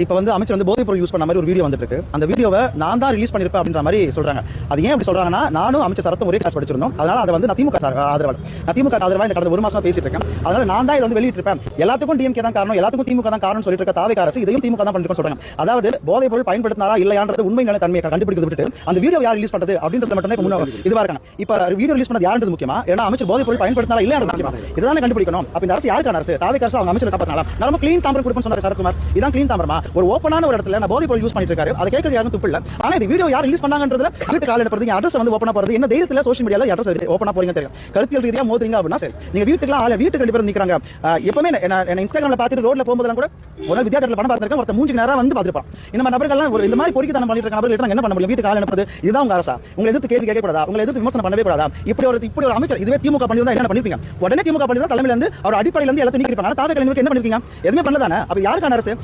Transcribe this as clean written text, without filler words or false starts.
இப்போ வந்து அமைச்சர் வந்து போதைப் பொருள் யூஸ் பண்ண மாதிரி ஒரு வீடியோ வந்துருக்கு. அந்த வீடியோவை நான் தான் ரிலீஸ் பண்ணிருப்பேன் அப்படின்ற மாதிரி சொல்றாங்க. அது ஏன் அப்படி சொல்றாங்கன்னா, நானும் அமைச்சர் சரத்தும் ஒரே கிளாஸ் படிச்சிருந்தோம். அதனால அதை வந்து நான் திமுக ஆதரவா இந்த கடந்த ஒரு மாசமா பேசிட்டு இருக்கேன். அதனால நான் தான் இதை வந்து வெளியிட்டிருப்பேன். எல்லாத்துக்கும் டிஎம்கே தான் காரணம், எல்லாத்துக்கும் திமுக தான் காரணம் சொல்லிட்டு இருக்க தாவேகா அரசு இதையும் திமுக தான் பண்ணிருக்கோம் சொல்றாங்க. அதாவது போதைப் பொருள் பயன்படுத்தினாரா இல்லையான்றது உண்மை நிலை தன்மையை கண்டுபிடிக்கிறது விட்டு அந்த வீடியோ யார் ரிலீஸ் பண்றது அப்படின்றது மட்டும் தான் இதுவா இருக்காங்க. இப்போ வீடியோ ரிலீஸ் பண்ணது யாருன்றது முக்கியமா, ஏன்னா அமைச்சர் போதைப் பொருள் பயன்படுத்தினாரா இல்லையான்றது முக்கியமா, இதுதான் கண்டுபிடிக்கணும். அப்ப இந்த அரசு யாருக்கான அரசு? தாவேகா அரசு அவங்க அமைச்சர் காப்பாத்தலாம். நம்ம கிளீன் தாம்பரம் கொடுப்போம் சொன்னாரு சரத்குமார். இதான் கிளீன் தாம்பரமா? ஒரு ஓப்பனான ஒரு இடத்துல நான் போதைப் பொருள் யூஸ் பண்ணிட்டு இருக்காரு, அதை கேட்கறது யாரும் துப்பு இல்ல. ஆனா இந்த வீடியோ யார் ரிலீஸ் பண்ணாங்கன்றதுல வீட்டு காலையில போறது, அட்ரஸ் வந்து ஓப்பனா போறது, என்ன தைரியத்துல சோஷியல் மீடியால அட்ரஸ் ஓப்பனா போறீங்க தெரியும். கருத்தியல் ரீதியா மோதுறீங்க அப்படின்னா சரி, நீங்க வீட்டுக்கு ரெண்டு பேரும் நிக்கிறாங்க. எப்பவுமே என்ன இன்ஸ்டாகிராம்ல பாத்துட்டு ரோட்ல போகும்போது கூட ஒரு நாள் வித்யார்த்தில பணம் பார்த்திருக்கேன், ஒருத்த மூஞ்சி நேரா வந்து பாத்துருப்பான். இந்த மாதிரி நபர்கள்லாம் ஒரு இந்த மாதிரி பொறுக்கித்தனம் பண்ணிட்டு இருக்க நபர்கள் என்ன பண்ண முடியும்? வீட்டு காலையில அனுப்புறது இதுதான் உங்க அரசா? உங்களை எதிர்த்து கேள்வி கேட்க கூடாதா? உங்களை எதிர்த்து விமர்சனம் பண்ணவே கூடாதா? இப்படி ஒரு அமைச்சர் இதுவே திமுக பண்ணிருந்தா என்ன பண்ணிருப்பீங்க? உடனே திமுக பண்ணிருந்தா தலைமையில இருந்து அவர் அடிப்படையில இருந்து எல்லாத்தையும் நீக்கிருப்பாங்க. தாவேகா என்ன பண்ணிருக்கீங்க? எதுவுமே பண்ணதானே? அப்ப யாருக்கான அரசு?